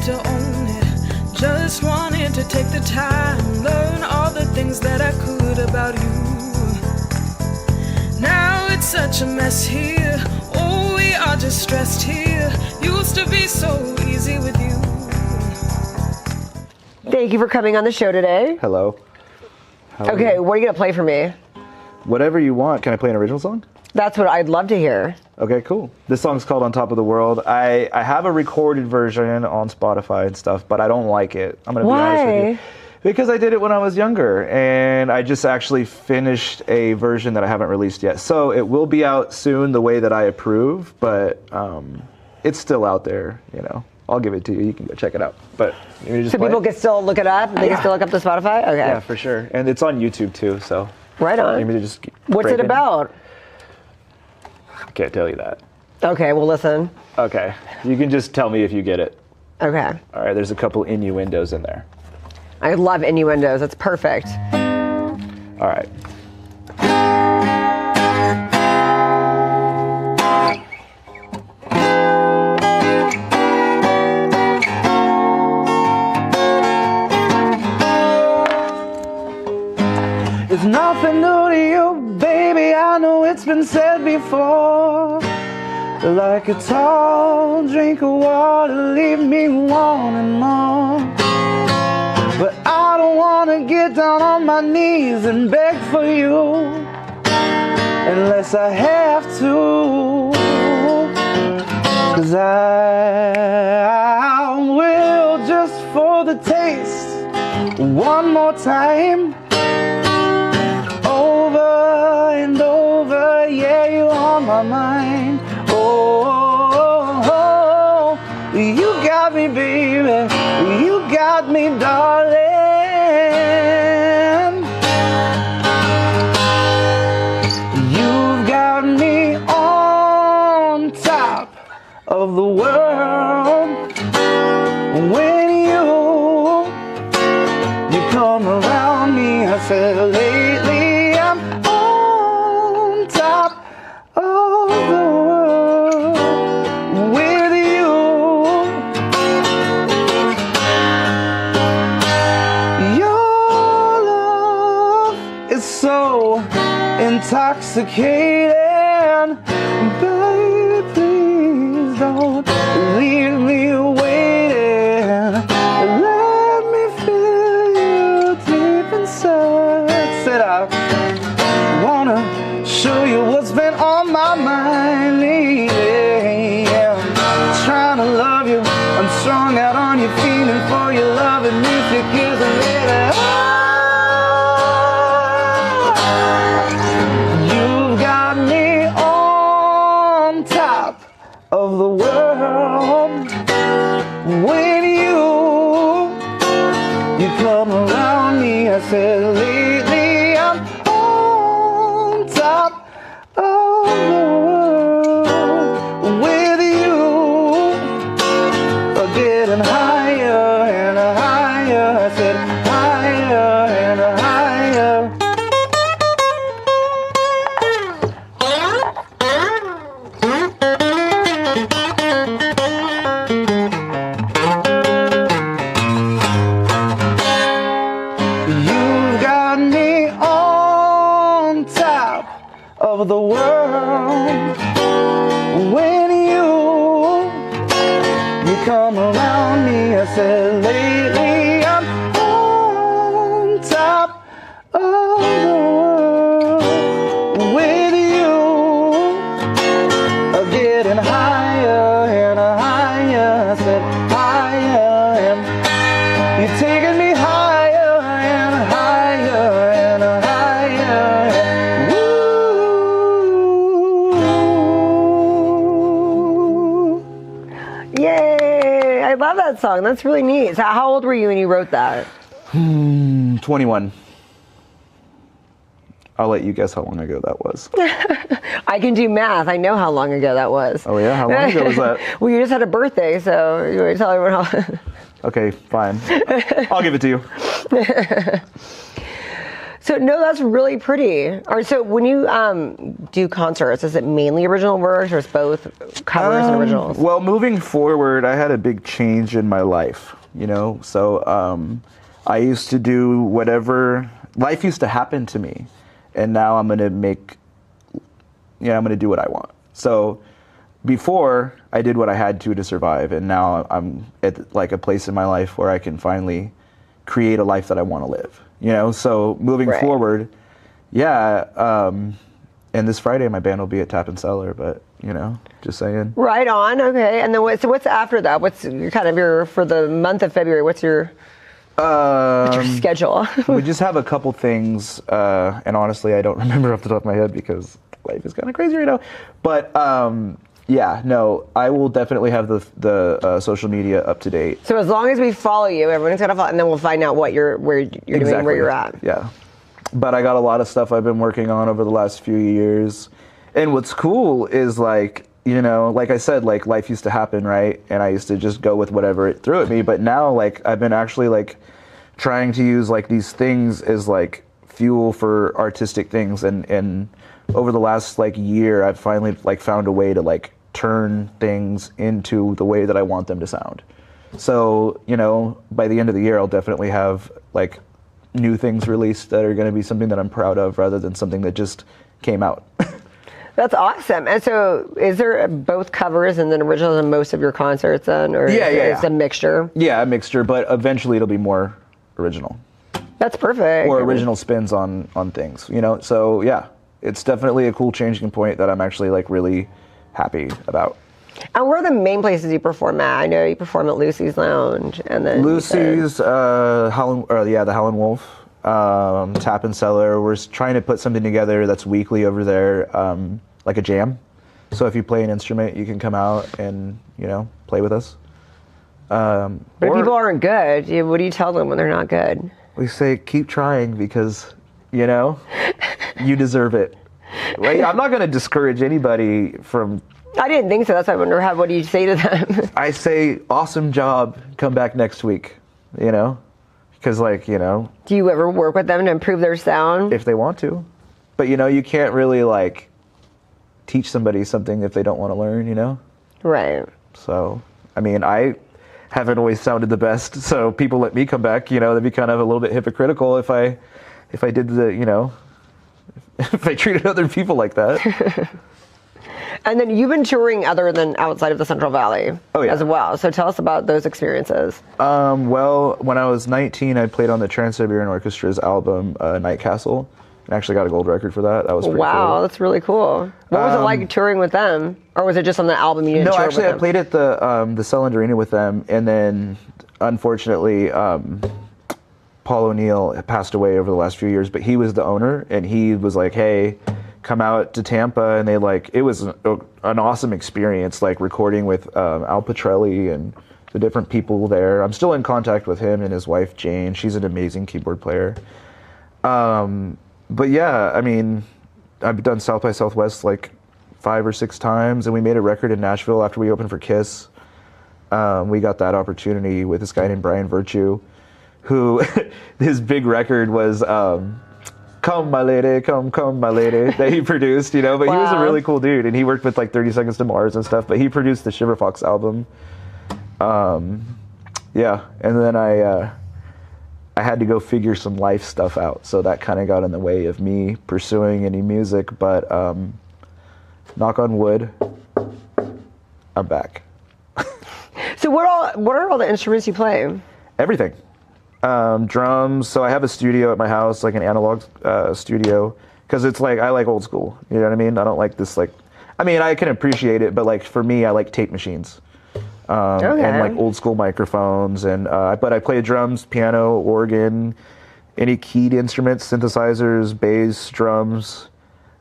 wanted to own it. Just wanted to take the time, learn all the things that I could about you. Now it's such a mess here. Oh, we are just stressed here. Used to be so easy with you. Thank you for coming on the show today. Hello. Okay, what are you going to play for me? Whatever you want. Can I play an original song? That's what I'd love to hear. Okay, cool. This song's called On Top of the World. I have a recorded version on Spotify and stuff, but I don't like it. I'm going to be honest with you. Because I did it when I was younger, and I just actually finished a version that I haven't released yet. So it will be out soon the way that I approve, but it's still out there, you know. I'll give it to you. You can go check it out. But just so people can still look it up? They can still look up the Spotify? Okay. Yeah, for sure. And it's on YouTube too, so. Right on. Maybe just What's it about? I can't tell you that. Okay, we'll listen. Okay. You can just tell me if you get it. Okay. All right, there's a couple innuendos in there. I love innuendos. That's perfect. All right. It's nothing new to you, baby, I know it's been said before. Like a tall drink of water, leave me wanting more. But I don't wanna get down on my knees and beg for you, unless I have to. 'Cause I will, just for the taste, one more time. Over and over, yeah, you're on my mind. Oh, you got me, baby, you got me, darling. You've got me on top of the world. When you come around me, I said lately I'm on top of the world with you. Your love is so intoxicating. Baby, please don't leave me waiting. Let me feel you deep inside. Said I wanna show you what's been on my mind lately. Yeah. Trying to love you, I'm strung out on you, feeling for your love and music is a little. You've got me on top of the world. When you come around me, I said lately I'm on top of the world with you. Getting higher and higher, I said higher and higher. You've got me on top of the world. When you come around me, I said lately I'm on top of the world with you. Getting higher and higher, I said higher, and you're taking me higher and higher and higher. Woo. Yay! I love that song. That's really neat. So how old were you when you wrote that? 21. I'll let you guess how long ago that was. I can do math. I know how long ago that was. Oh yeah? How long ago was that? Well, you just had a birthday, so you want to tell everyone how... Okay, fine. I'll give it to you. So no, that's really pretty. Or so when you do concerts, is it mainly original works or is both covers and originals? Well, moving forward, I had a big change in my life, you know? So I used to do whatever, life used to happen to me. And now I'm going to I'm going to do what I want. So before, I did what I had to survive. And now I'm at like a place in my life where I can finally create a life that I want to live. You know, so moving forward, and this Friday my band will be at Tap and Cellar, but you know, just saying. Right on, okay. And then what's after that? What's your for the month of February? What's your schedule? We just have a couple things, and honestly, I don't remember off the top of my head because life is kind of crazy right now. But yeah, no, I will definitely have the social media up to date. So as long as we follow you, everyone's gonna follow, and then we'll find out where you're doing, where you're at. Yeah, but I got a lot of stuff I've been working on over the last few years, and what's cool is like, you know, like I said, like life used to happen, right? And I used to just go with whatever it threw at me. But now, like, I've been actually like trying to use like these things as like fuel for artistic things, and over the last like year, I've finally like found a way to like turn things into the way that I want them to sound. So, you know, by the end of the year, I'll definitely have like new things released that are going to be something that I'm proud of rather than something that just came out. That's awesome. And so is there both covers and then originals in most of your concerts then? Or is it a mixture? Yeah, a mixture, but eventually it'll be more original. That's perfect. Or original spins on things, you know? So yeah, it's definitely a cool changing point that I'm actually like really happy about. And where are the main places you perform at? I know you perform at Lucy's Lounge, and then Lucy's, the Howlin' Wolf, Tap and Cellar. We're trying to put something together that's weekly over there, like a jam. So if you play an instrument, you can come out and, you know, play with us. But if people aren't good, what do you tell them when they're not good? We say, keep trying because, you know, you deserve it. Well, I'm not going to discourage anybody from... I didn't think so. That's why I wonder what do you say to them? I say, awesome job. Come back next week, you know? Because, like, you know... Do you ever work with them to improve their sound? If they want to. But, you know, you can't really, like, teach somebody something if they don't want to learn, you know? Right. So, I mean, I haven't always sounded the best, so people let me come back, you know? They'd be kind of a little bit hypocritical if I did the, you know... if I treated other people like that. And then you've been touring other than outside of the Central Valley as well. So tell us about those experiences. Well, when I was 19, I played on the Trans-Siberian Orchestra's album, Night Castle, and actually got a gold record for that. That was pretty cool. Wow, that's really cool. What was it like touring with them? Or was it just on the album you didn't tour with them? No, actually, I played at the Selland Arena with them, and then, unfortunately, Paul O'Neill passed away over the last few years, but he was the owner, and he was like, hey, come out to Tampa, and they it was an awesome experience, like recording with Al Petrelli and the different people there. I'm still in contact with him and his wife, Jane. She's an amazing keyboard player. But yeah, I mean, I've done South by Southwest like 5 or 6 times, and we made a record in Nashville after we opened for Kiss. We got that opportunity with this guy named Brian Virtue, who his big record was Come My Lady, Come My Lady, that he produced, you know, but he was a really cool dude, and he worked with like 30 Seconds to Mars and stuff, but he produced the Shiver Fox album. Yeah, and then I had to go figure some life stuff out, so that kind of got in the way of me pursuing any music, but knock on wood, I'm back. So what are all the instruments you play? Everything. Drums. So I have a studio at my house, like an analog studio, because it's like, I like old school. You know what I mean? I don't like this, like, I mean, I can appreciate it, but like for me, I like tape machines. And like old school microphones. And but I play drums, piano, organ, any keyed instruments, synthesizers, bass, drums.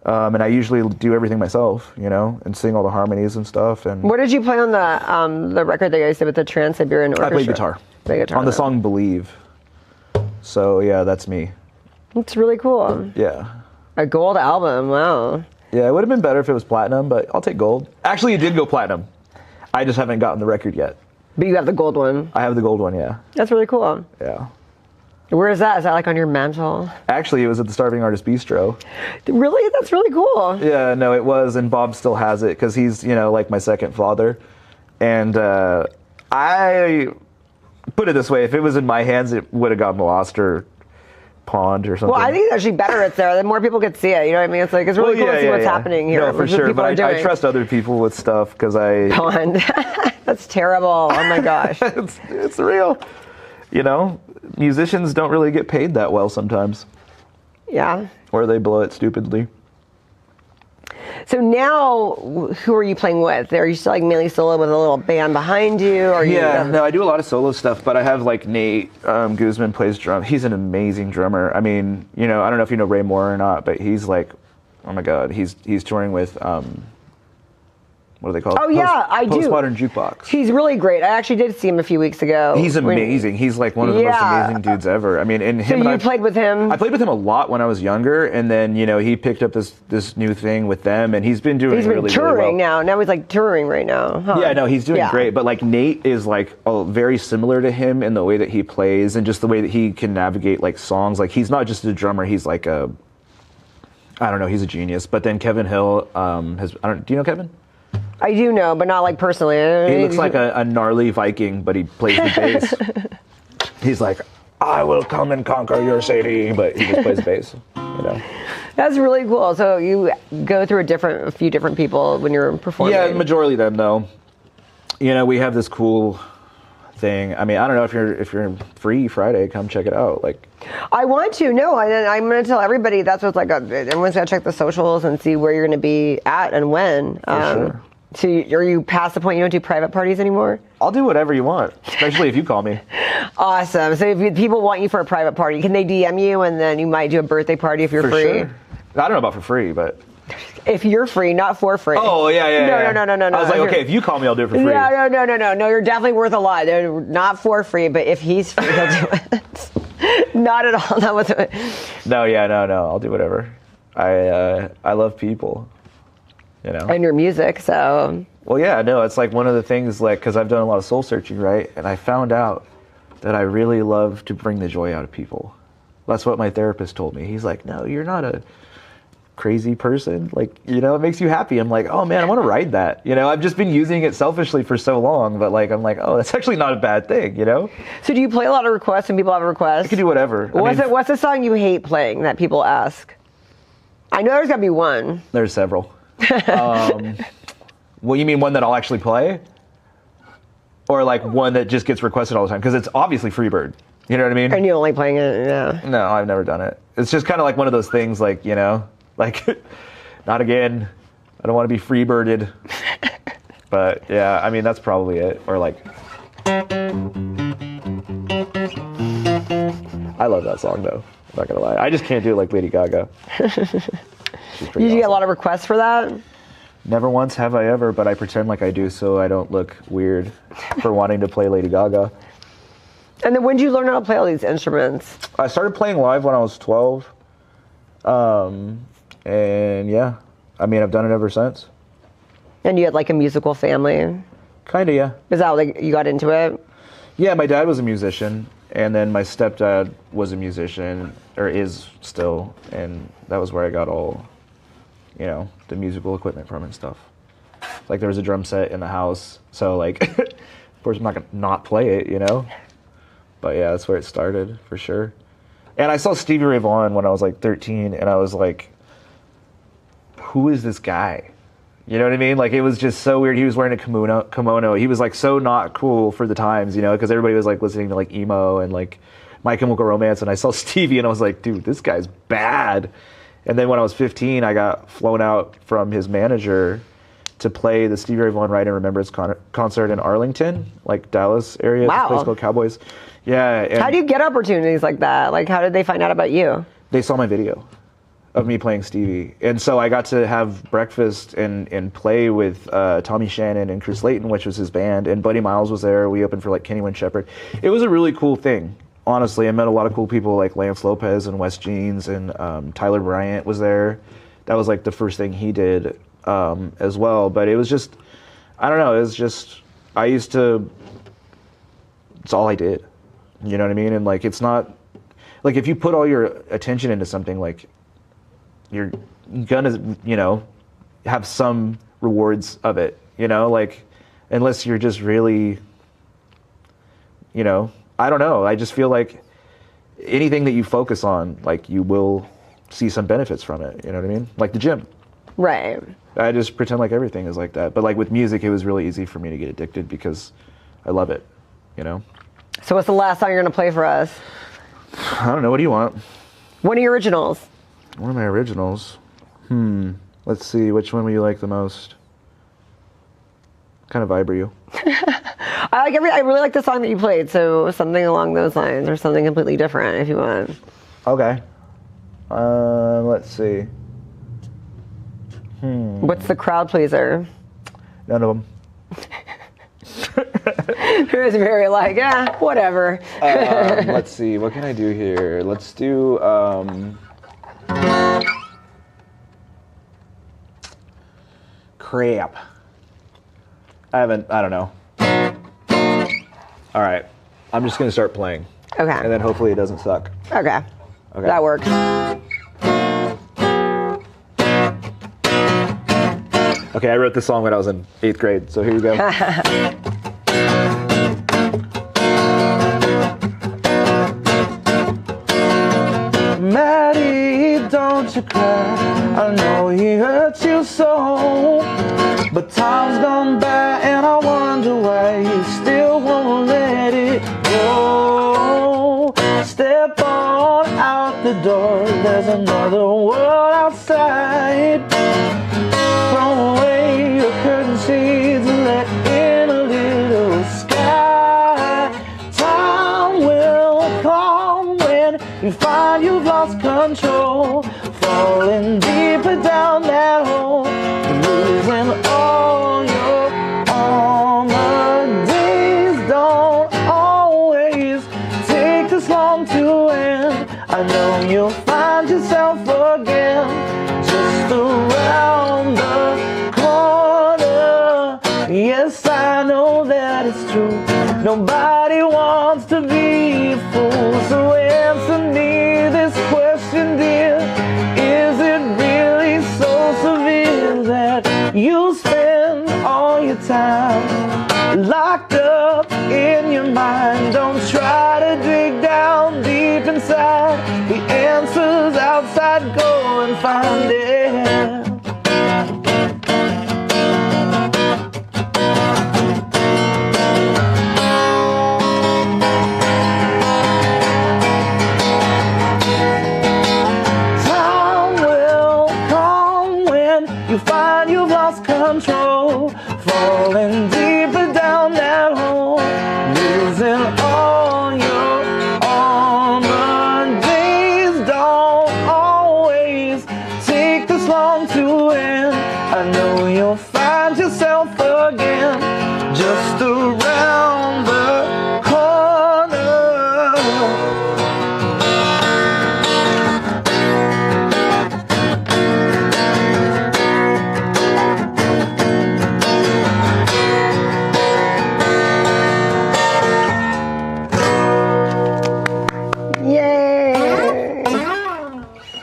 And I usually do everything myself, you know, and sing all the harmonies and stuff. And what did you play on the record that you guys did with the Trans-Siberian Orchestra? I played guitar. On the song Believe. So yeah, that's me. It's really cool. Yeah. A gold album, wow. Yeah, it would have been better if it was platinum, but I'll take gold. Actually, it did go platinum. I just haven't gotten the record yet. But you have the gold one. I have the gold one, yeah. That's really cool. Yeah. Where is that? Is that like on your mantle? Actually, it was at the Starving Artist Bistro. Really? That's really cool. Yeah, no, it was, and Bob still has it because he's, like my second father. And I put it this way: if it was in my hands, it would have gotten lost or pawned or something. Well, I think it's actually better it's there. The more people could see it. You know what I mean? It's like it's really cool to see what's happening here. No, for sure. But I trust other people with stuff because I pawned. That's terrible. Oh my gosh. it's real. Musicians don't really get paid that well sometimes. Yeah. Or they blow it stupidly. So now, who are you playing with? Are you still like mainly solo with a little band behind you? Or No, I do a lot of solo stuff, but I have like Nate Guzman plays drum. He's an amazing drummer. I mean, I don't know if you know Ray Moore or not, but he's like, oh my God, he's touring with what do they call it? Oh yeah, I do. Postmodern Jukebox. He's really great. I actually did see him a few weeks ago. He's amazing. He's like one of the most amazing dudes ever. I mean, and him. So you played with him? I played with him a lot when I was younger, and then he picked up this new thing with them, and he's been doing really, really well. He's been touring now. Now he's like touring right now. Huh? Yeah, no, he's doing great. But like Nate is like very similar to him in the way that he plays and just the way that he can navigate like songs. Like he's not just a drummer. He's like I don't know. He's a genius. But then Kevin Hill do you know Kevin? I do know, but not like personally. He looks like a gnarly Viking, but he plays the bass. He's like, I will come and conquer your city, but he just plays bass. That's really cool. So you go through a few different people when you're performing. Yeah, majority of them though. We have this cool thing. I mean, I don't know if you're free Friday, come check it out. Like, I want to. No, I'm going to tell everybody that's what's like. Everyone's got to check the socials and see where you're going to be at and when. For sure. So are you past the point you don't do private parties anymore? I'll do whatever you want, especially if you call me. Awesome. So if people want you for a private party, can they DM you and then you might do a birthday party if you're for free? Sure. I don't know about for free, but if you're free, not for free. Oh yeah. No. I was like, okay, if you call me, I'll do it for free. No. You're definitely worth a lot. They're not for free, but if he's free, he'll do it. Not at all. That was it. No. I'll do whatever. I love people. And your music, so. Well, yeah, no, it's like one of the things, like, because I've done a lot of soul searching, right? And I found out that I really love to bring the joy out of people. That's what my therapist told me. He's like, no, you're not a crazy person. Like, it makes you happy. I'm like, oh man, I want to ride that. I've just been using it selfishly for so long, but like, I'm like, oh, that's actually not a bad thing, So do you play a lot of requests when people have requests? I can do whatever. What's the song you hate playing that people ask? I know there's got to be one. There's several. Well, you mean one that I'll actually play? Or like one that just gets requested all the time? Because it's obviously Freebird. You know what I mean? And you only playing it, yeah. No, I've never done it. It's just kind of like one of those things like, like, not again. I don't want to be Freebirded. But yeah, I mean, that's probably it. Or like, I love that song though. I'm not going to lie. I just can't do it like Lady Gaga. You get a lot of requests for that? Never once have I ever, but I pretend like I do so I don't look weird for wanting to play Lady Gaga. And then when did you learn how to play all these instruments? I started playing live when I was 12. And yeah, I mean, I've done it ever since. And you had like a musical family? Kinda, yeah. Is that like you got into it? Yeah, my dad was a musician, and then my stepdad was a musician, or is still, and that was where I got all, the musical equipment from and stuff. Like there was a drum set in the house, so like, of course I'm not gonna not play it, But yeah, that's where it started for sure. And I saw Stevie Ray Vaughan when I was like 13, and I was like, who is this guy? You know what I mean? Like it was just so weird. He was wearing a kimono. He was like so not cool for the times, because everybody was like listening to like emo and like My Chemical Romance, and I saw Stevie and I was like, dude, this guy's bad. And then when I was 15, I got flown out from his manager to play the Stevie Ray Vaughan Ride and Remembrance concert in Arlington, like Dallas area. Wow. This place called Cowboys. Yeah. And how do you get opportunities like that? Like how did they find out about you? They saw my video of me playing Stevie. And so I got to have breakfast and play with Tommy Shannon and Chris Layton, which was his band, and Buddy Miles was there. We opened for like Kenny Wynn Shepherd. It was a really cool thing. Honestly, I met a lot of cool people like Lance Lopez and Wes Jeans, and Tyler Bryant was there. That was like the first thing he did as well. But it was just, I don't know, it was just, it's all I did. You know what I mean? And like, it's not, like if you put all your attention into something, like you're gonna, you know, have some rewards of it, you know, like unless you're just really, you know, I don't know. I just feel like anything that you focus on, like you will see some benefits from it. You know what I mean? Like the gym. Right. I just pretend like everything is like that. But like with music, it was really easy for me to get addicted because I love it, you know? So what's the last song you're going to play for us? I don't know. What do you want? One of your originals. One of my originals? Let's see. Which one will you like the most? What kind of vibe are you? I really like the song that you played, so something along those lines or something completely different if you want. Okay. Let's see. What's the crowd pleaser? None of them. It was very like, yeah, whatever. Let's see. What can I do here? Let's do. Crap. I don't know. All right. I'm just going to start playing. Okay. And then hopefully it doesn't suck. Okay. Okay. That works. Okay, I wrote this song when I was in 8th grade, so here you go. Maddie, don't you cry. I know he hurt you so. But time's gone by and I wonder why you still won't let it go. Step on out the door, there's another world outside. Throw away your curtain shades and let in a little sky. Time will come when you find you've lost control, falling deeper down that hole, losing all your armor. Days don't always take this long to end. I know you'll find yourself again just around the corner. Yes, I know that it's true. Nobody wants to be a fool. So answer me this question, dear. Is it really so severe that you spend all your time locked up in your mind? Don't try to dig down deep inside. The answer's outside. Go and find it. You find you've lost control, falling deeper down that hole, losing all your armor. Days don't always take this long to end. I know you'll find yourself again just around the corner.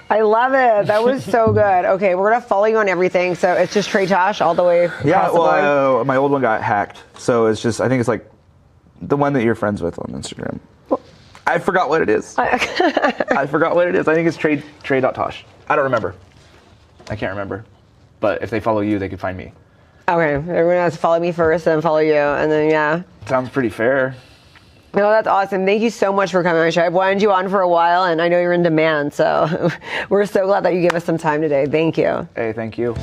I love it. That was so good. Okay, we're gonna follow you on everything. So it's just Trey Tosh all the way across Yeah, the board? well, my old one got hacked, so it's just, I think it's like the one that you're friends with on Instagram. I forgot what it is. I forgot what it is. I think it's Trey.Tosh. I don't remember. I can't remember. But if they follow you, they can find me. Okay, everyone has to follow me first, then follow you, and then yeah. Sounds pretty fair. No, that's awesome. Thank you so much for coming on the show. I've wanted you on for a while, and I know you're in demand, so we're so glad that you gave us some time today. Thank you. Hey, thank you.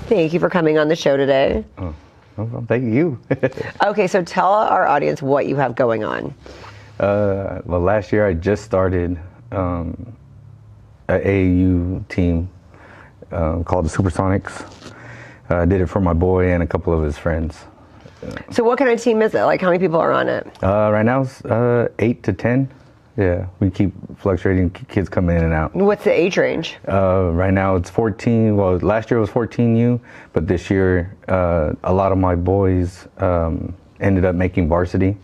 Thank you for coming on the show today. Oh, no problem. Thank you. Okay, so tell our audience what you have going on. Well, last year I just started an AAU team called the Supersonics. I did it for my boy and a couple of his friends. So what kind of team is it? Like, how many people are on it? Right now it's 8 to 10. Yeah, we keep fluctuating. Kids come in and out. What's the age range? Right now it's 14. Well, last year was 14U, but this year a lot of my boys ended up making varsity.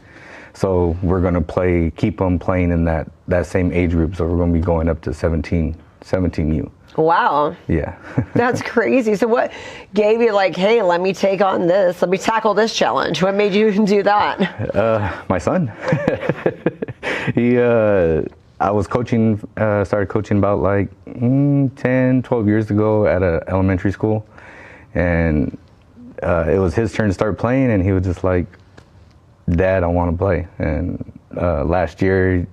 So we're going to keep them playing in that same age group. So we're going to be going up to 17U. Wow. Yeah. That's crazy. So what gave you like, hey, let me take on this. Let me tackle this challenge. What made you do that? My son. I was coaching, started coaching about like 10, 12 years ago at an elementary school. And it was his turn to start playing, and he was just like, Dad, I want to play. And last year,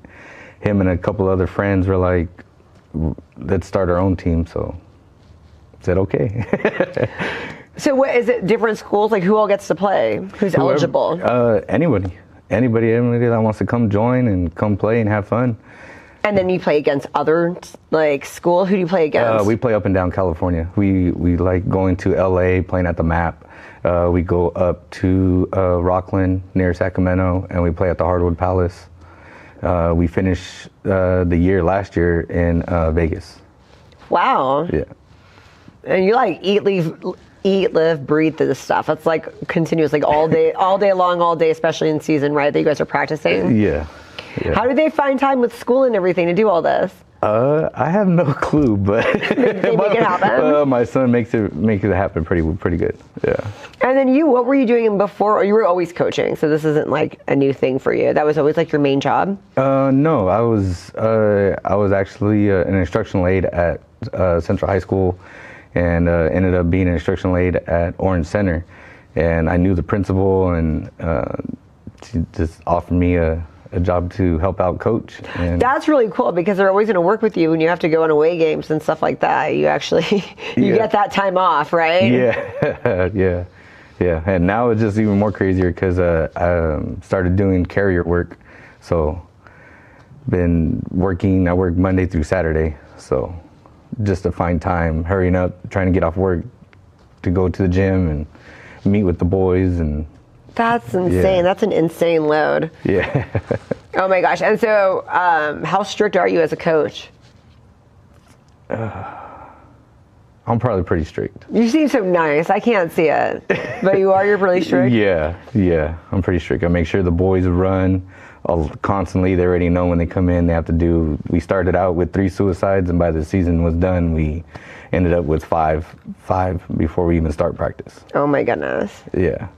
him and a couple other friends were like, let's start our own team. So I said, okay. So what is it, different schools? Like, who all gets to play? Who's eligible? Anybody that wants to come join and come play and have fun. And then you play against other like school. Who do you play against? We play up and down California. We like going to LA, playing at the MAP. We go up to Rockland near Sacramento, and we play at the Hardwood Palace. We finished the year last year in Vegas. Wow. Yeah. And you like eat, live, breathe this stuff. It's like continuous, like all day long, all day, especially in season, right? That you guys are practicing. Yeah. How do they find time with school and everything to do all this? I have no clue, but they make it happen. My son makes it happen pretty good. Yeah. And then what were you doing before? You were always coaching, so this isn't like a new thing for you. That was always like your main job. No, I was actually an instructional aide at Central High School, and ended up being an instructional aide at Orange Center. And I knew the principal, and she just offered me a job to help out coach. And that's really cool because they're always going to work with you when you have to go on away games and stuff like that. You actually get that time off, right? Yeah. And now it's just even more crazier because I started doing carrier work. So I work Monday through Saturday. So just to find time, hurrying up, trying to get off work to go to the gym and meet with the boys. And that's insane. Yeah. That's an insane load. Yeah. Oh my gosh. And so how strict are you as a coach? I'm probably pretty strict. You seem so nice. I can't see it. But you're pretty strict? Yeah. I'm pretty strict. I make sure the boys run constantly. They already know when they come in, we started out with 3 suicides, and by the season was done, we ended up with five before we even start practice. Oh my goodness. Yeah.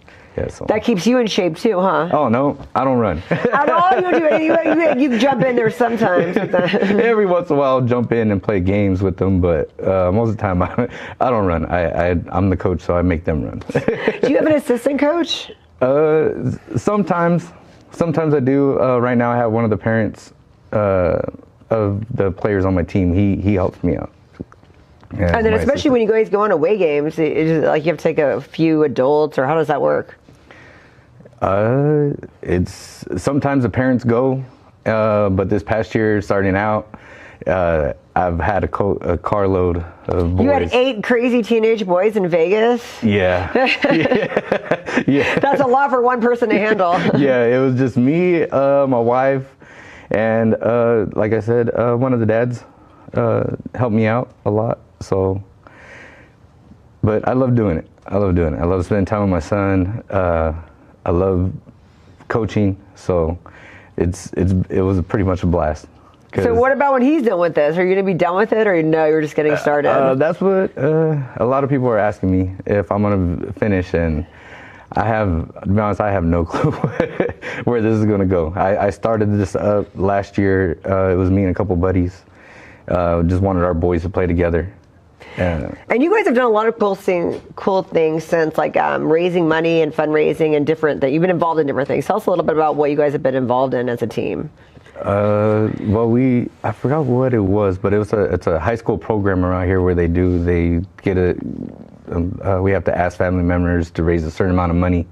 So. That keeps you in shape too, huh? Oh no, I don't run. At all? You don't do anything? You jump in there sometimes. Every once in a while I'll jump in and play games with them, but most of the time I don't run. I'm the coach, so I make them run. Do you have an assistant coach? Sometimes I do. Right now I have one of the parents of the players on my team. He helps me out. Yeah, and then especially when you guys go on away games, is like you have to take a few adults, or how does that work? It's sometimes the parents go, but this past year, starting out, I've had a carload of boys. You had 8 crazy teenage boys in Vegas? Yeah. Yeah. That's a lot for one person to handle. Yeah, it was just me, my wife, and like I said, one of the dads helped me out a lot. So, but I love doing it. I love spending time with my son. I love coaching, so it was pretty much a blast. So what about when he's done with this? Are you going to be done with it, or no, you're just getting started? That's what a lot of people are asking me, if I'm going to finish, and to be honest, I have no clue where this is going to go. I started this up last year. It was me and a couple buddies. Just wanted our boys to play together. And you guys have done a lot of cool things since, like raising money and fundraising and that you've been involved in different things. Tell us a little bit about what you guys have been involved in as a team. Well, I forgot what it was, but it's a high school program around here where they get We have to ask family members to raise a certain amount of money,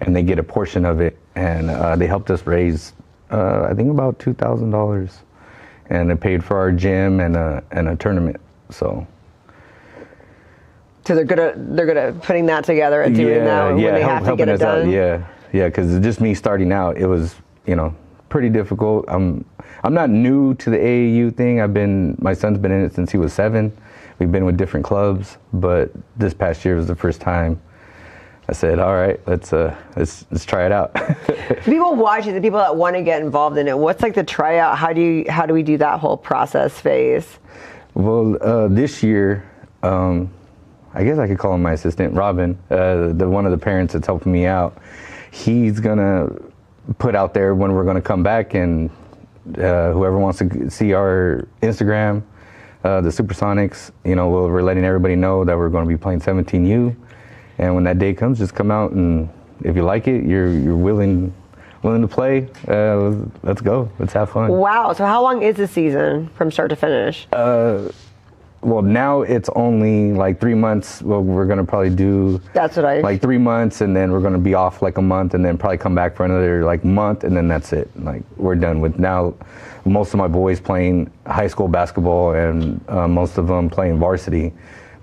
and they get a portion of it. And they helped us raise, I think, about $2,000, and it paid for our gym and a tournament. So they're good at putting that together and doing that when they have to get it done. Yeah, because just me starting out, it was, pretty difficult. I'm not new to the AAU thing. My son's been in it since he was 7. We've been with different clubs, but this past year was the first time I said, all right, let's try it out. The people watching, the people that want to get involved in it, what's like the tryout? How do we do that whole process phase? Well, this year, I guess I could call him my assistant, Robin, one of the parents that's helping me out. He's gonna put out there when we're gonna come back, and whoever wants to see our Instagram, the Supersonics, we're letting everybody know that we're going to be playing 17U, and when that day comes, just come out, and if you like it, you're willing to play, let's go. Let's have fun. Wow. So how long is the season from start to finish? Well, now it's only like 3 months. Well, we're going to probably do like 3 months, and then we're going to be off like a month, and then probably come back for another like month, and then that's it. Like, we're done with now. Most of my boys playing high school basketball, and most of them playing varsity.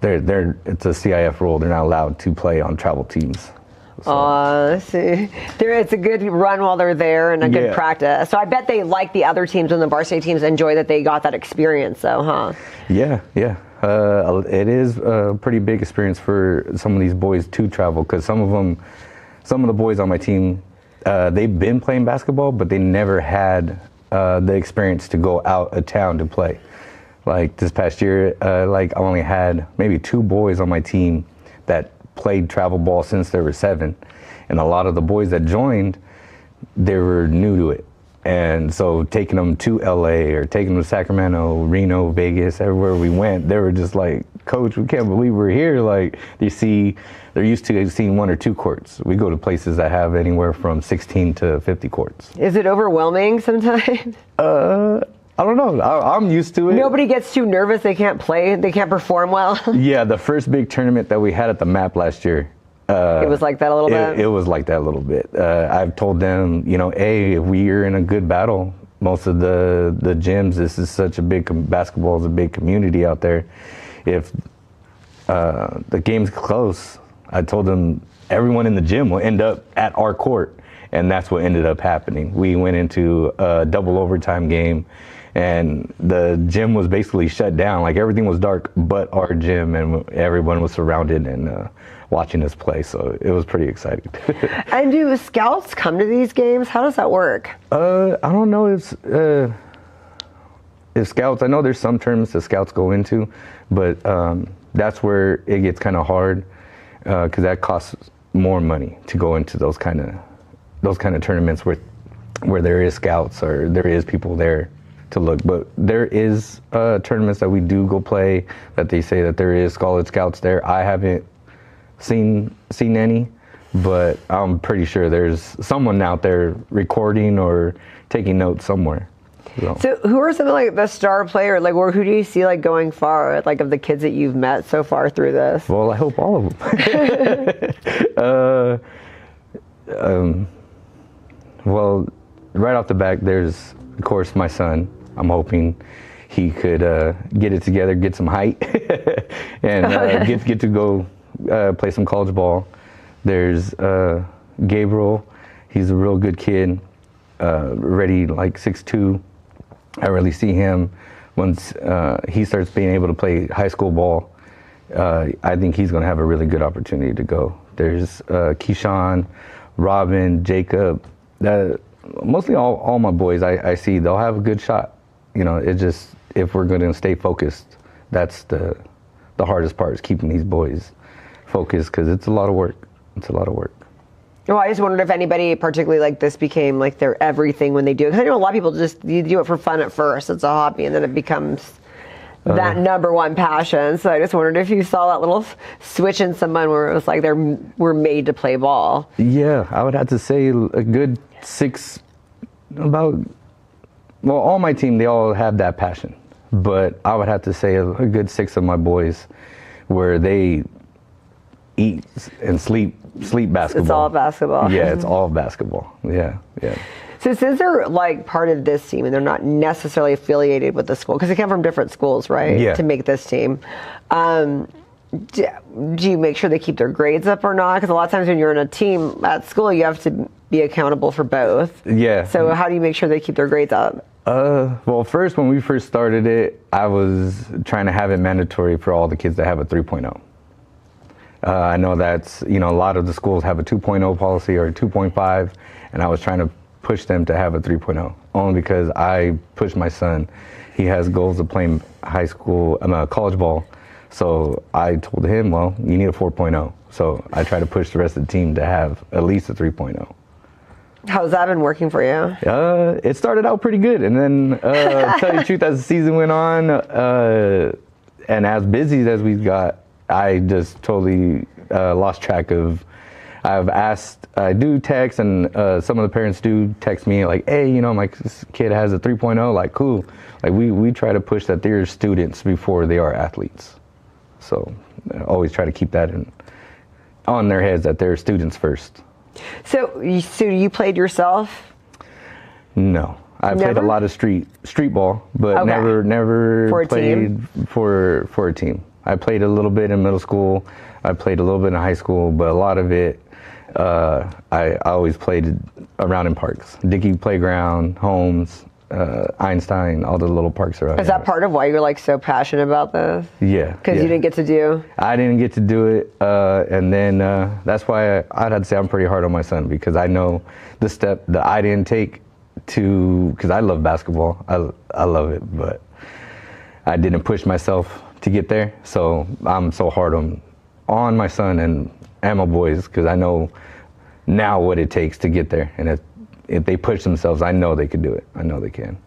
It's a CIF rule. They're not allowed to play on travel teams. So. See, it's a good run while they're there and a good practice. So I bet they like the other teams, and the varsity teams enjoy that they got that experience, though, huh? Yeah. It is a pretty big experience for some of these boys to travel, because some of the boys on my team, they've been playing basketball, but they never had the experience to go out of town to play. Like this past year, I only had maybe 2 boys on my team that played travel ball since they were 7, and a lot of the boys that joined, they were new to it, and so taking them to LA or taking them to Sacramento, Reno, Vegas, everywhere we went, they were just like, Coach, we can't believe we're here. Like, they're used to seeing 1 or 2 courts. We go to places that have anywhere from 16 to 50 courts. Is it overwhelming sometimes? I don't know. I'm used to it. Nobody gets too nervous. They can't play. They can't perform well. Yeah, the first big tournament that we had at the MAP last year. It was like that a little bit? It was like that a little bit. I've told them, hey, if we're in a good battle, most of the gyms, this is such a big, basketball is a big community out there. If the game's close, I told them everyone in the gym will end up at our court. And that's what ended up happening. We went into a double overtime game, and the gym was basically shut down. Like, everything was dark but our gym, and everyone was surrounded and watching us play. So it was pretty exciting. And do scouts come to these games? How does that work? I don't know if scouts, I know there's some tournaments that scouts go into, but that's where it gets kind of hard, because that costs more money to go into those kind of tournaments where there is scouts or there is people there to look. But there is tournaments that we do go play that they say that there is college scouts there. I haven't seen any, but I'm pretty sure there's someone out there recording or taking notes somewhere. So who are some of like the star players, like, or who do you see like going far, like of the kids that you've met so far through this? Well, I hope all of them. Well, right off the bat, there's, of course, my son. I'm hoping he could get it together, get some height, and get to go play some college ball. There's Gabriel. He's a real good kid, already like 6'2". I really see him once he starts being able to play high school ball. I think he's going to have a really good opportunity to go. There's Keyshawn, Robin, Jacob. Mostly all my boys I see, they'll have a good shot. It's just, if we're going to stay focused, that's the hardest part, is keeping these boys focused, because it's a lot of work. Well, I just wondered if anybody particularly like this became like their everything when they do it. Because I know a lot of people you do it for fun at first. It's a hobby, and then it becomes that number one passion. So I just wondered if you saw that little switch in someone where it was like we're made to play ball. Yeah, I would have to say a good 6, all my team, they all have that passion. But I would have to say a good 6 of my boys where they eat and sleep basketball. It's all basketball. Yeah, it's all basketball. Yeah. So since they're like part of this team and they're not necessarily affiliated with the school, because they come from different schools, right? Yeah. To make this team. Do you make sure they keep their grades up or not? Because a lot of times when you're in a team at school, you have to be accountable for both. Yeah. So how do you make sure they keep their grades up? Well, first, when we first started it, I was trying to have it mandatory for all the kids to have a 3.0. I know that's, a lot of the schools have a 2.0 policy or a 2.5, and I was trying to push them to have a 3.0, only because I pushed my son. He has goals of playing college ball. So I told him, well, you need a 4.0. So I try to push the rest of the team to have at least a 3.0. How's that been working for you? It started out pretty good. And then, tell you the truth, as the season went on, and as busy as we got, I just totally lost track of. I do text, and some of the parents do text me like, hey, my kid has a 3.0, like, cool. Like, we try to push that they're students before they are athletes. So I always try to keep that on their heads that they're students first. So you played yourself? No. I played a lot of street ball, but never played for a team. I played a little bit in middle school. I played a little bit in high school, but a lot of it, I always played around in parks. Dickey Playground, Holmes, Einstein, all the little parks around. Is that part of why you're like so passionate about this? Yeah. Because you didn't get to do? I didn't get to do it, and then that's why I'd have to say I'm pretty hard on my son, because I know the step that I didn't take because I love basketball. I love it, but I didn't push myself to get there. So I'm so hard on my son and my boys, because I know now what it takes to get there, and if they push themselves, I know they could do it. I know they can.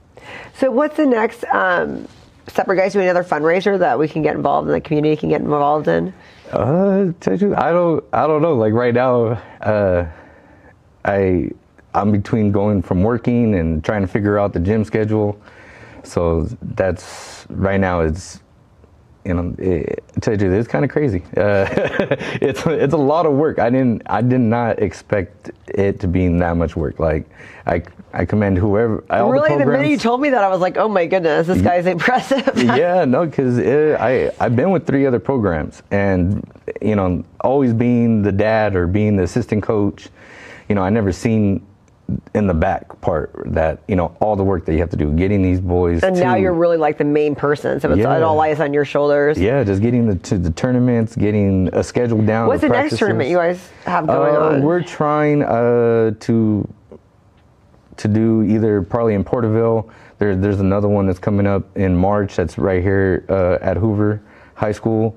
So what's the next step? Are you guys doing another fundraiser that we can get involved in, the community can get involved in? I don't know. Like right now, I'm between going from working and trying to figure out the gym schedule. So that's right now. It's to tell you the truth, it's kind of crazy. It's a lot of work. I did not expect it to be that much work. Like I commend whoever. Really, the minute you told me that, I was like, oh my goodness, this guy's impressive. Yeah, no, because I've been with 3 other programs, and always being the dad or being the assistant coach, I never seen in the back part that all the work that you have to do getting these boys, and now you're really like the main person, so it all lies on your shoulders. Just getting to the tournaments, getting a schedule down. What's the next tournament you guys have going on? We're trying to do either probably in Porterville. There's another one that's coming up in March that's right here at Hoover High School.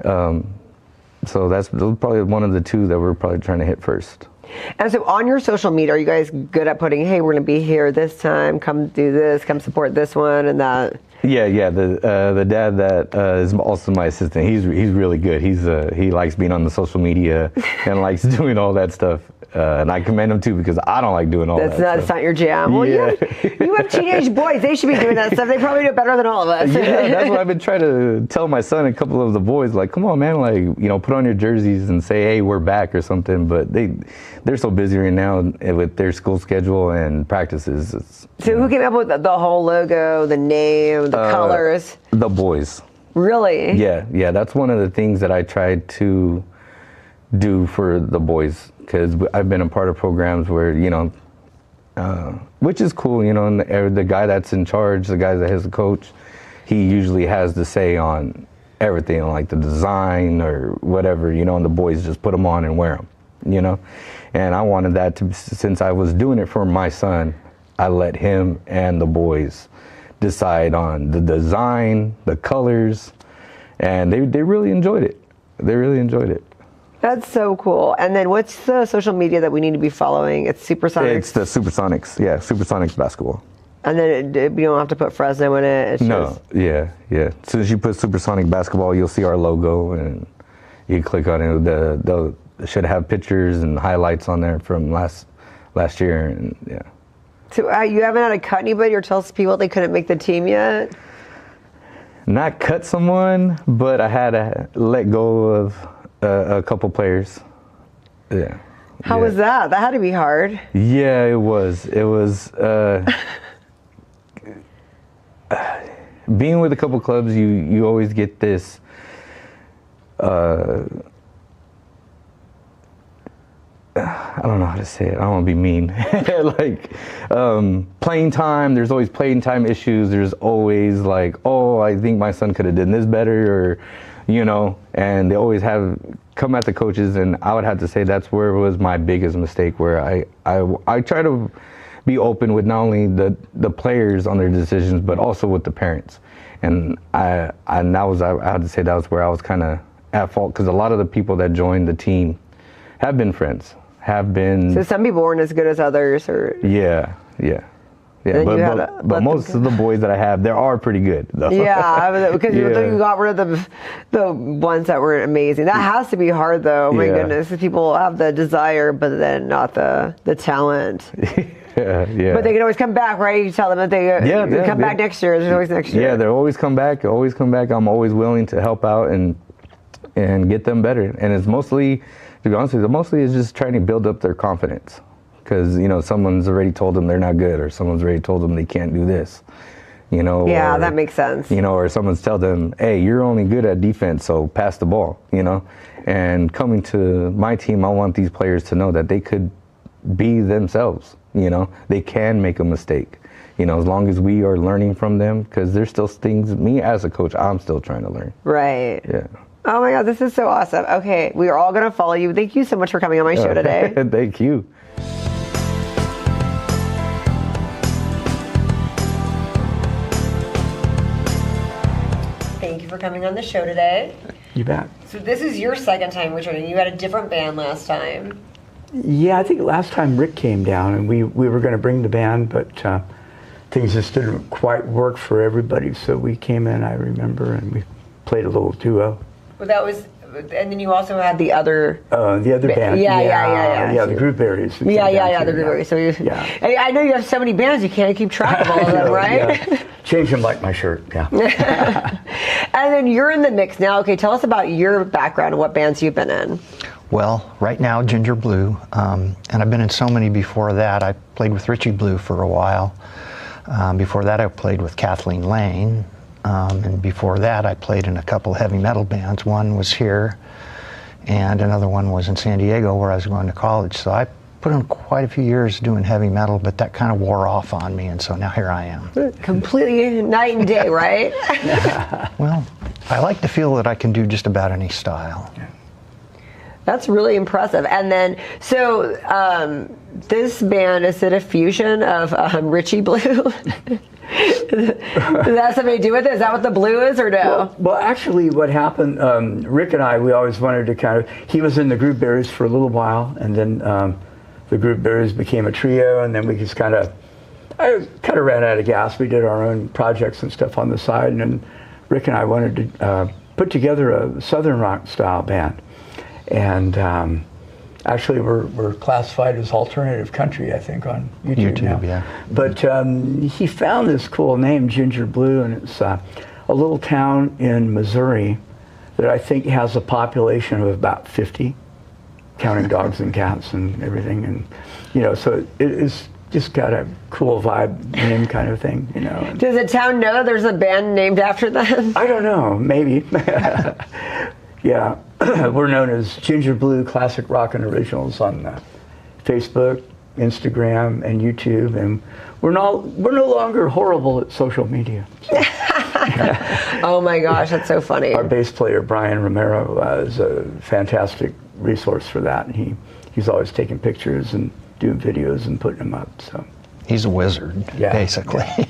So that's probably one of the 2 that we're probably trying to hit first. And so on your social media, are you guys good at putting, hey, we're going to be here this time, come do this, come support this one and that? Yeah. The dad that is also my assistant, he's really good. He likes being on the social media and likes doing all that stuff. And I commend him too, because I don't like doing all that. That's not your jam. Well, you have teenage boys. They should be doing that stuff. They probably do it better than all of us. Yeah, that's what I've been trying to tell my son and a couple of the boys. Like, come on, man. Like, put on your jerseys and say, hey, we're back or something. But they're so busy right now with their school schedule and practices. So who came up with the whole logo, the name, the colors? The boys. Really? Yeah. That's one of the things that I tried to do for the boys, because I've been a part of programs where which is cool, and the guy that's in charge, the guy that has the coach, he usually has the say on everything, like the design or whatever, and the boys just put them on and wear them, and I wanted that to, since I was doing it for my son, I let him and the boys decide on the design, the colors, and they really enjoyed it. They really enjoyed it. That's so cool. And then what's the social media that we need to be following? It's Supersonics? It's the Supersonics. Yeah, Supersonics basketball. And then you don't have to put Fresno in it? Yeah. As soon as you put Supersonic basketball, you'll see our logo, and you click on it. They'll should have pictures and highlights on there from last year, and yeah. So you haven't had to cut anybody or tell people they couldn't make the team yet? Not cut someone, but I had to let go of a couple players. Yeah. How was that? That had to be hard. Yeah, it was. It was. Being with a couple clubs, you always get this. I don't know how to say it. I don't want to be mean. Like playing time. There's always playing time issues. There's always like, oh, I think my son could have done this better, or, you know. And they always have come at the coaches, and I would have to say that's where it was my biggest mistake. Where I try to be open with not only the players on their decisions, but also with the parents. And I had to say that was where I was kind of at fault, because a lot of the people that joined the team have been friends. So some people weren't as good as others, or yeah. But most of the boys that I have, they are pretty good, though. Yeah, because you got rid of the ones that were amazing. That has to be hard, though. My goodness, people have the desire, but then not the talent. Yeah. But they can always come back, right? You tell them that they come back next year. There's always next year. Yeah, they'll always come back. Always come back. I'm always willing to help out and get them better. And it's mostly, to be honest with you, it's just trying to build up their confidence. Because, you know, someone's already told them they're not good, or someone's already told them they can't do this, you know. Yeah, or, that makes sense. You know, or someone's tell them, hey, you're only good at defense, so pass the ball, you know. And coming to my team, I want these players to know that they could be themselves, you know. They can make a mistake, you know, as long as we are learning from them, because there's still things, me as a coach, I'm still trying to learn. Right. Yeah. Oh my God, this is so awesome. Okay, we are all going to follow you. Thank you so much for coming on my show today. Thank you. Thank you for coming on the show today. You bet. So this is your second time returning. You had a different band last time. Yeah, I think last time Rick came down, and we were going to bring the band, but things just didn't quite work for everybody. So we came in, I remember, and we played a little duo. Well, that was, and then you also had the other band. Yeah, the Gruver. The Gruver. So I know you have so many bands, you can't keep track of all of them, right? Yeah. Change them like my shirt, yeah. And then you're in the mix now. Okay, tell us about your background and what bands you've been in. Well, right now, Ginger Blue, and I've been in so many before that. I played with Richie Blue for a while. Before that, I played with Kathleen Lane. And before that, I played in a couple heavy metal bands. One was here, and another one was in San Diego, where I was going to college. So I put in quite a few years doing heavy metal, but that kind of wore off on me, and so now here I am. Completely night and day, right? Well, I like to feel that I can do just about any style. Yeah. That's really impressive. And then, so this band, is it a fusion of Richie Blue? Does that have something to do with it? Is that what the blue is, or no? Well, actually, what happened, Rick and I, we always wanted to he was in the Gruver for a little while, and then the Gruver became a trio, and then we just I kind of ran out of gas. We did our own projects and stuff on the side, and then Rick and I wanted to put together a Southern rock style band. And actually, we're classified as alternative country, I think, on YouTube now. Yeah. But he found this cool name, Ginger Blue, and it's a little town in Missouri that I think has a population of about 50, counting dogs and cats and everything. And, you know, so it's just got a cool vibe name kind of thing, you know. And does the town know there's a band named after them? I don't know, maybe. Yeah. We're known as Ginger Blue Classic Rock and Originals on Facebook, Instagram, and YouTube, and we're no longer horrible at social media. So. Oh my gosh, that's so funny. Our bass player Brian Romero is a fantastic resource for that, and he's always taking pictures and doing videos and putting them up. So he's a wizard, basically. Yeah.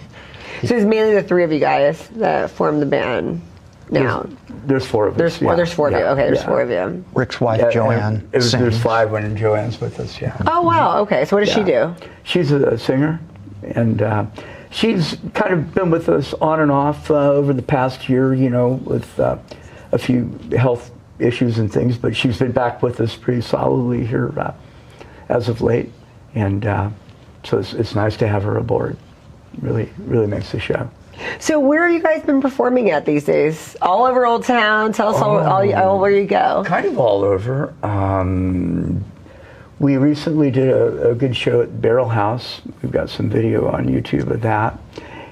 So it's mainly the three of you guys that form the band now. There's four of us. There's four of you. Okay, there's four of you. Rick's wife, Joanne, sings. There's five when Joanne's with us, yeah. Oh, wow. Okay, so what does she do? She's a singer, and she's kind of been with us on and off over the past year, you know, with a few health issues and things, but she's been back with us pretty solidly here as of late, and so it's nice to have her aboard. Really makes the show. So where have you guys been performing at these days? All over Old Town? Tell us all where you go. Kind of all over. We recently did a good show at Barrel House. We've got some video on YouTube of that.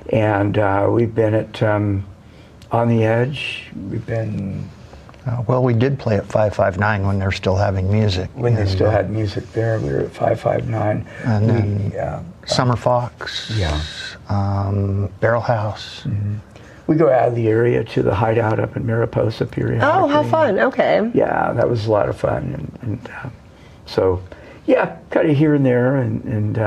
And we've been at On the Edge. We've been... Well, we did play at 559 when they're still having music. When they still had music there, we were at 559. And then Summer Fox, Barrel House. Mm-hmm. We go out of the area to the Hideout up in Mariposa periodically. Oh, how fun. Okay. Yeah, that was a lot of fun. And so, yeah, kind of here and there. And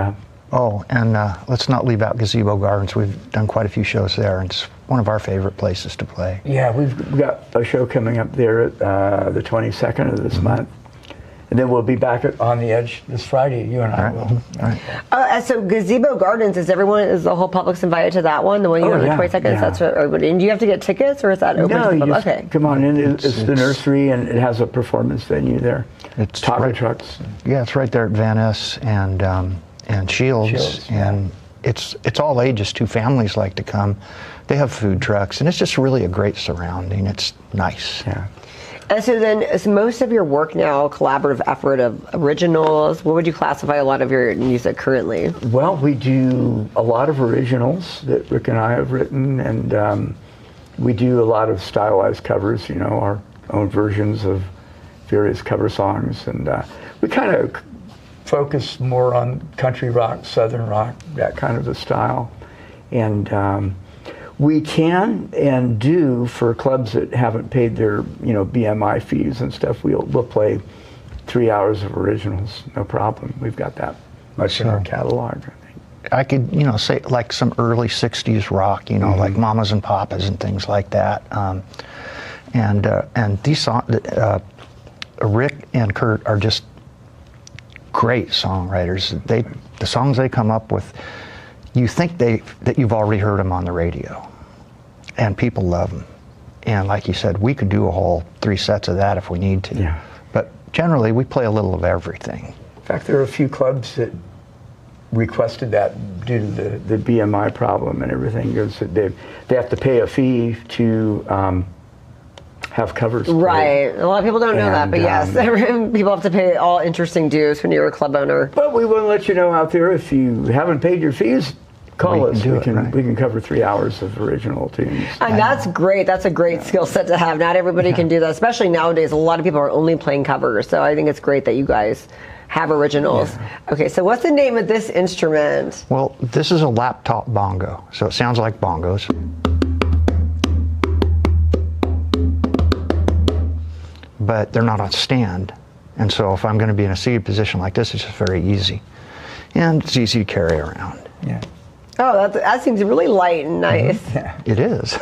let's not leave out Gazebo Gardens. We've done quite a few shows there, and it's one of our favorite places to play. Yeah, we've got a show coming up there at the 22nd of this month. And then we'll be back On the Edge this Friday. You and I will. All right. So Gazebo Gardens, is the whole public's invited to that one? The one you go on the 22nd? Yeah. That's what, and do you have to get tickets, or is that open No, to the you public? just come on in. It's the nursery, and it has a performance venue there. It's taco right, trucks. Yeah, it's right there at Van Ness and Shields. And it's all ages too. Families like to come. They have food trucks, and it's just really a great surrounding. It's nice. Yeah. And so then, is most of your work now a collaborative effort of originals? What would you classify a lot of your music currently? Well, we do a lot of originals that Rick and I have written, and we do a lot of stylized covers, our own versions of various cover songs. And we kind of focus more on country rock, southern rock, that kind of a style. And we can and do, for clubs that haven't paid their BMI fees and stuff, we'll play 3 hours of originals, no problem. We've got that much in our catalog, I think. I could say like some early 60s rock, like Mamas and Papas and things like that. And these songs, Rick and Kurt are just great songwriters. The songs they come up with, you think that you've already heard them on the radio, and people love them. And like you said, we could do a whole 3 sets of that if we need to. Yeah. But generally, we play a little of everything. In fact, there are a few clubs that requested that due to the BMI problem and everything. They have to pay a fee to have covers played. Right. A lot of people don't know that, but yes, people have to pay all interesting dues when you're a club owner. But we want to let you know out there, if you haven't paid your fees, call us. We can cover 3 hours of original tunes. And that's great. That's a great skill set to have. Not everybody can do that, especially nowadays. A lot of people are only playing covers, so I think it's great that you guys have originals. Yeah. Okay, so what's the name of this instrument? Well, this is a laptop bongo, so it sounds like bongos. But they're not on stand. And so if I'm going to be in a seated position like this, it's just very easy. And it's easy to carry around. Yeah. Oh, that seems really light and nice. Mm-hmm. Yeah. It is.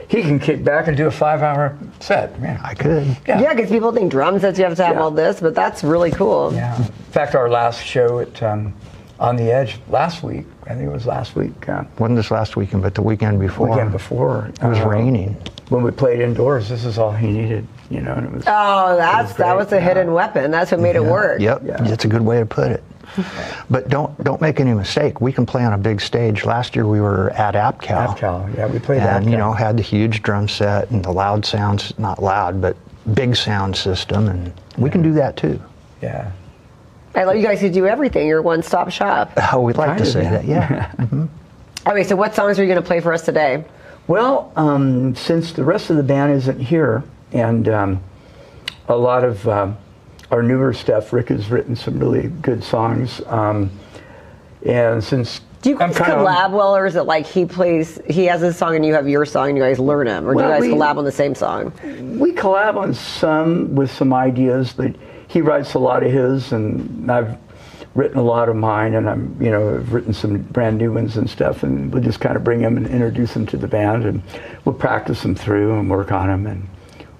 He can kick back and do a 5-hour set. Yeah. I could. Yeah, because people think drum sets, you have to have all this, but that's really cool. Yeah. In fact, our last show at On the Edge last week, I think it was last week. Wasn't this last weekend, but the weekend before. It was raining. When we played indoors, this is all he needed, and it was. Oh, that was a hidden weapon. That's what made it work. Yep, that's a good way to put it. But don't make any mistake. We can play on a big stage. Last year we were at APCAL. APCAL, yeah, we played and, APCAL. Had the huge drum set and the loud sounds, not loud, but big sound system, and we can do that too. Yeah. I love you guys who do everything. You're a one-stop shop. Oh, we'd like to say that, yeah. Mm-hmm. Okay, so what songs are you going to play for us today? Well, since the rest of the band isn't here, and a lot of our newer stuff, Rick has written some really good songs, and since do you guys collab well, or is it like he has his song and you have your song and you guys learn them, or do you guys collab on the same song? We collab on some with some ideas, but he writes a lot of his, and I've written a lot of mine, and I've written some brand new ones and stuff, and we'll just kind of bring them and introduce them to the band, and we'll practice them through and work on them and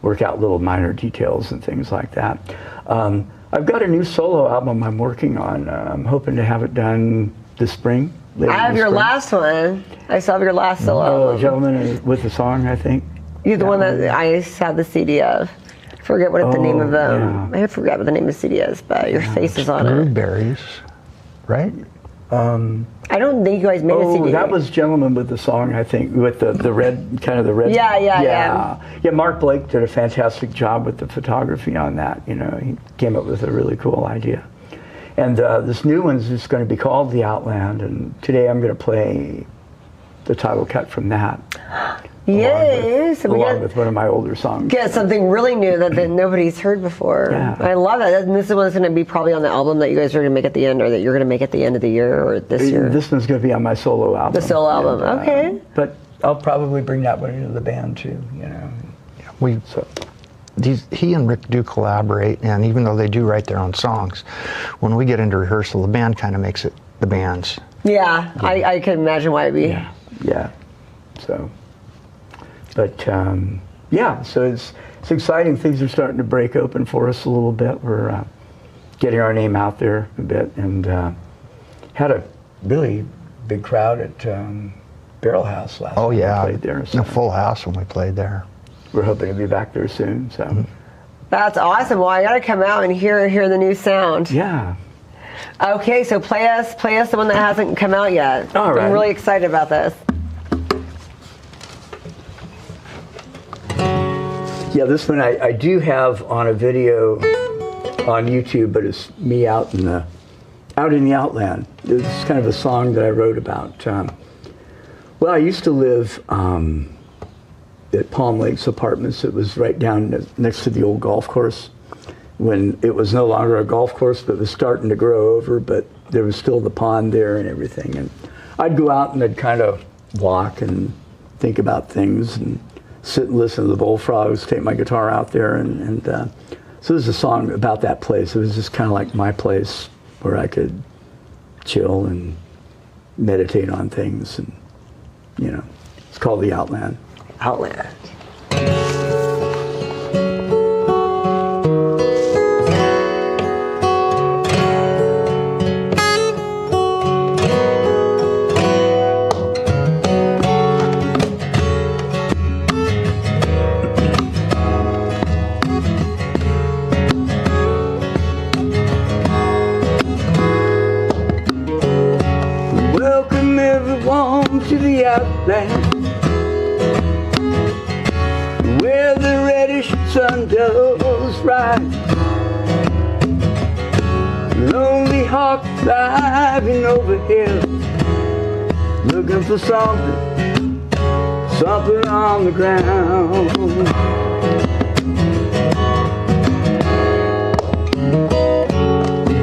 work out little minor details and things like that. I've got a new solo album I'm working on. I'm hoping to have it done this spring. I have your last one. I still have your last solo album. Gentleman with the Song, I think. You're the one that I have the CD of. Forget what the name of them. I forget what the name of the CD is, but your face is on it. Blueberries, right? I don't think you guys made a CD. Oh, that was Gentleman with the Song, I think, with the red, kind of the red. Yeah. Yeah, Mark Blake did a fantastic job with the photography on that. You know, he came up with a really cool idea. And this new one's just going to be called The Outland, and today I'm going to play the title cut from that. Yay! So we along got with one of my older songs. get something really new that nobody's heard before. Yeah. I love it. And this is what's going to be probably on the album that you guys are going to make at the end, or that you're going to make at the end of the year, or this year. This one's going to be on my solo album. The solo album. Okay. But I'll probably bring that one into the band too. You know. He and Rick do collaborate, and even though they do write their own songs, when we get into rehearsal, the band kind of makes it the band's. Yeah, I can imagine why it'd be. Yeah. So, but so it's exciting. Things are starting to break open for us a little bit. We're getting our name out there a bit, and had a really big crowd at Barrel House last time we played there. So a full house when we played there. we're hoping to be back there soon. So. That's awesome. Well, I got to come out and hear the new sound. Yeah. Okay, so play us the one that hasn't come out yet. All right. I'm really excited about this. Yeah, this one I do have on a video on YouTube, but it's me out in the outland. It's kind of a song that I wrote about. Well, I used to live at Palm Lakes Apartments. It was right down next to the old golf course when it was no longer a golf course, but was starting to grow over, but there was still the pond there and everything. And I'd go out and I'd kind of walk and think about things and sit and listen to the bullfrogs, take my guitar out there. And so there's a song about that place. It was just kind of like my place where I could chill and meditate on things. And, you know, it's called The Outland. Outland. Welcome everyone to the Outland, where the reddish sun does rise. Lonely hawk flying overhead, looking for something on the ground.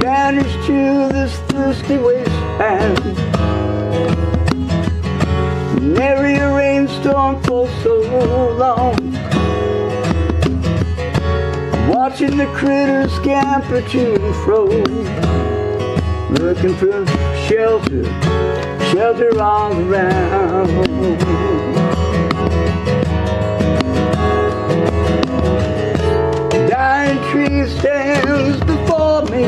Banish to this thirsty wasteland, nary a rainstorm for so long. Watching the critters scamper to and fro, looking for shelter all around. Dying tree stands before me,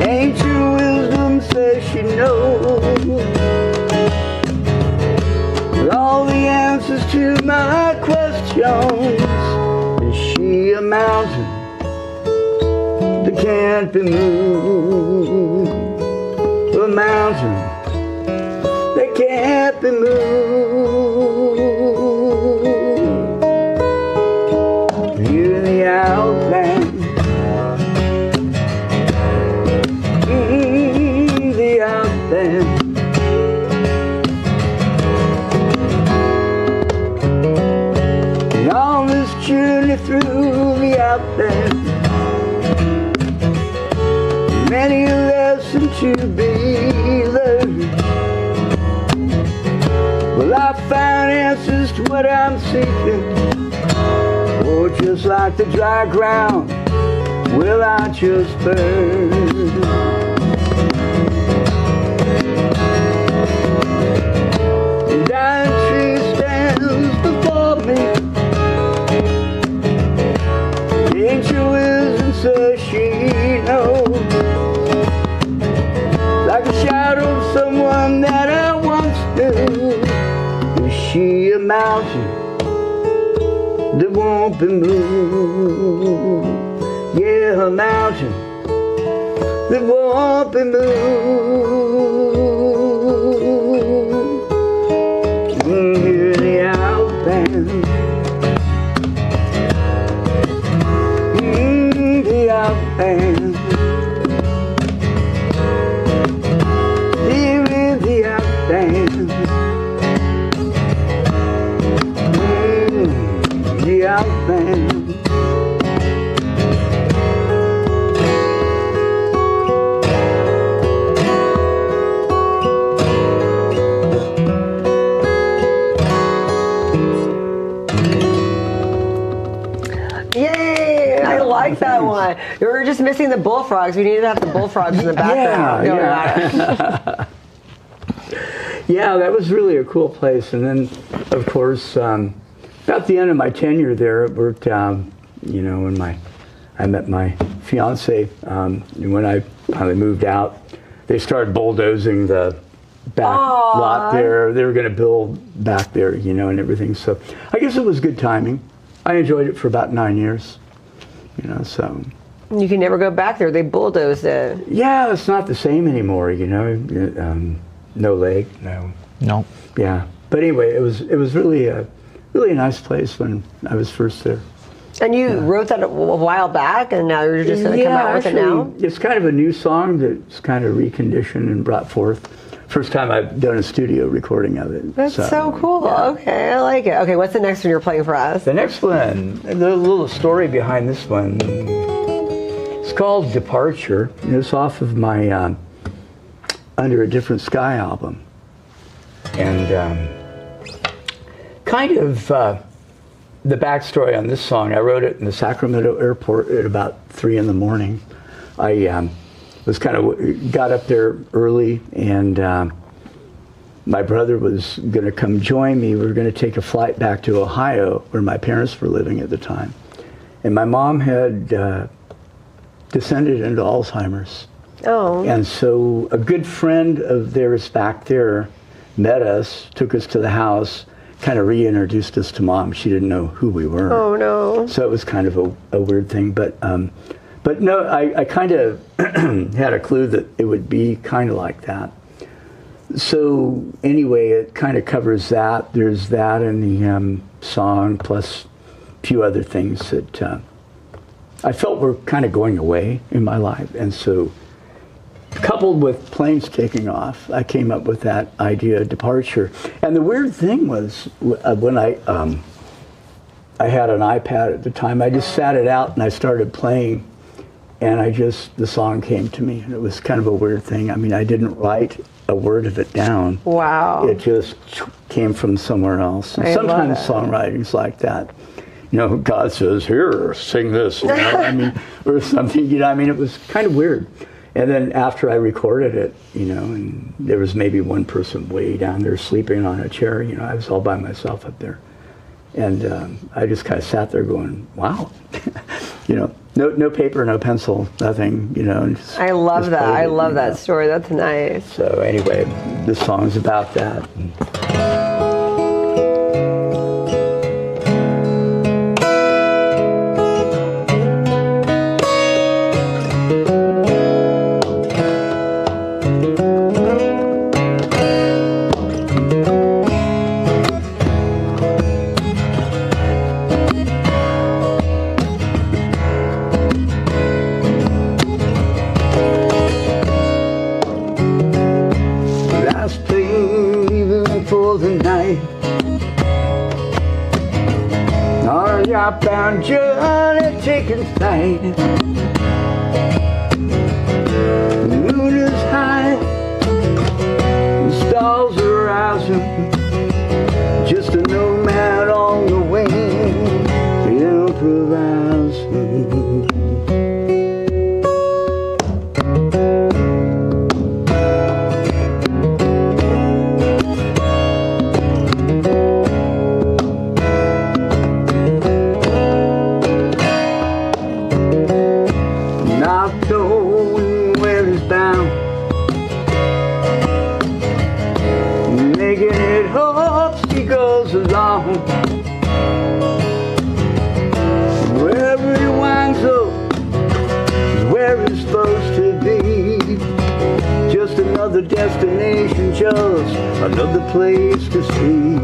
ancient wisdom says she knows all the answers to my questions. Is she a mountain that can't be moved? A mountain that can't be moved. Here in the outland, the outland. And on this journey through the outland, many a lesson to be learned. Well, I found answers to what I'm seeking. Or just like the dry ground, will I just burn? And dying tree stands before me, ancient wisdom says she knows, like a shadow of someone that I once knew. Is she a mountain that won't be moved? Yeah, a mountain that won't be moved. Hear the outband, the outband. Here is the outband, the outband. Yay! I like that one. We were just missing the bullfrogs. We needed to have the bullfrogs in the background. Yeah, that was really a cool place. And then, of course, about the end of my tenure there, it worked out, you know, when I met my fiance, when I finally moved out, they started bulldozing the back lot there. They were going to build back there, you know, and everything. So I guess it was good timing. I enjoyed it for about 9 years, you know, so. You can never go back there. They bulldozed it. Yeah, it's not the same anymore, you know. No leg, no. No. Yeah, but anyway, it was really a nice place when I was first there. And you wrote that a while back, and now you're just going to come out with it now? It's kind of a new song that's kind of reconditioned and brought forth. First time I've done a studio recording of it. That's so cool. Yeah. Okay, I like it. Okay, what's the next one you're playing for us? The next one, a little story behind this one. It's called Departure. It's off of my Under a Different Sky album. And kind of the backstory on this song, I wrote it in the Sacramento airport at about 3 in the morning. I was got up there early, and my brother was going to come join me. We were going to take a flight back to Ohio, where my parents were living at the time. And my mom had descended into Alzheimer's. Oh. And so a good friend of theirs back there met us, took us to the house, kind of reintroduced us to Mom. She didn't know who we were. Oh, no. So it was kind of a weird thing. But no, I kind of had a clue that it would be kind of like that. So anyway, it kind of covers that. There's that in the song, plus a few other things that I felt were kind of going away in my life. And so coupled with planes taking off, I came up with that idea of departure. And the weird thing was, when I had an iPad at the time, I just sat it out and I started playing, and the song came to me, and it was kind of a weird thing. I mean, I didn't write a word of it down. Wow. It just came from somewhere else. And sometimes songwriting's like that. You know, God says, here, sing this, you know, I mean, or something, you know, I mean, it was kind of weird. And then after I recorded it, you know, and there was maybe one person way down there sleeping on a chair, you know, I was all by myself up there. And I just kind of sat there going, wow, you know, no paper, no pencil, nothing, you know. And I love that. I love that story. That's nice. So anyway, this song's about that. Bound Johnny taking flight. The moon is high, the stars are rising. Just a nomad on the wing, improvising. just another place to stay.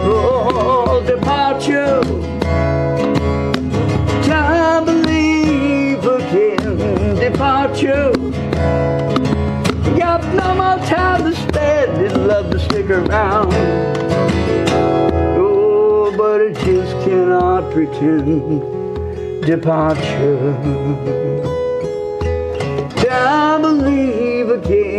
Oh, departure, time to leave again. Departure, got no more time to spend. I'd love to stick around. Oh, but I just cannot pretend. Departure, time to leave again.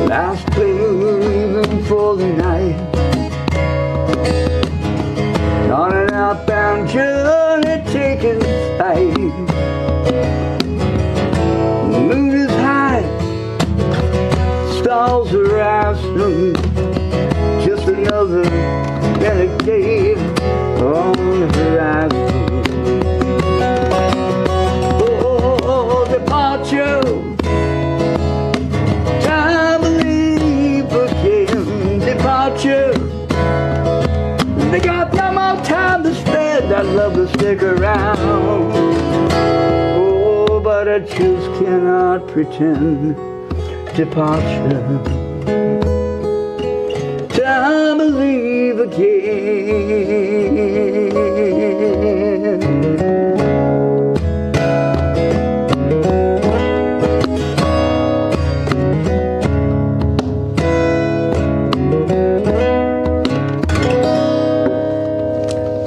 Last plane for the night, on an outbound journey taking flight. The moon is high, stars are rising, just another renegade on the horizon. Oh, departure, time to leave again. Departure, they got no more time to spend. I'd love to stick around. Oh, but I just cannot pretend. Departure, time to leave again.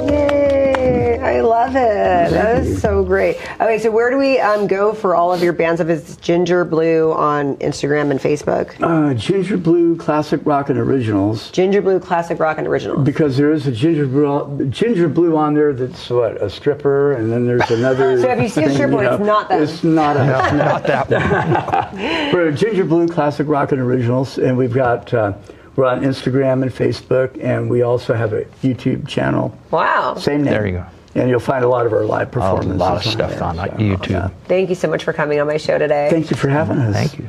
Yay! I love it. That is so great. Okay, so where do we go for all of your band stuff? Is Ginger Blue on Instagram and Facebook? Ginger Blue Classic Rock and Originals. Ginger Blue Classic Rock and Originals. Because there is a Ginger Blue on there that's what, a stripper, and then there's another. So if you see a stripper, it's not that. It's not a. No, not that one. We're Ginger Blue Classic Rock and Originals, and we've got we're on Instagram and Facebook, and we also have a YouTube channel. Wow. Same name. There you go. And you'll find a lot of our live A performances. lot of stuff there, on so, YouTube. yeah. Thank you so much for coming on my show today. Thank you for having us. Thank you.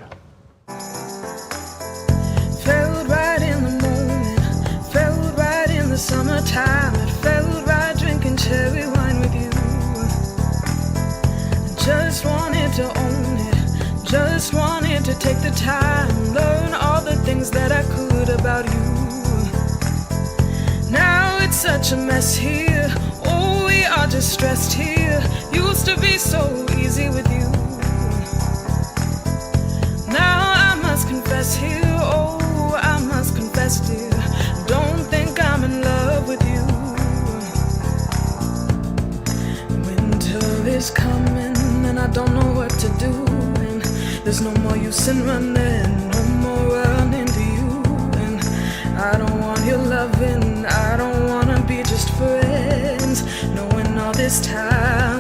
Felt right in the moment, felt right in the summertime. It felt right drinking cherry wine with you. Just wanted to own it, just wanted to take the time, learn all the things that I could about you. Now it's such a mess here, oh, we are just stressed here. Used to be so easy with you. Now I must confess here, oh, I must confess, dear, don't think I'm in love with you. Winter is coming and I don't know what to do, and there's no more use in running, no more running to you. And I don't want your loving, I don't wanna be just friends, knowing all this time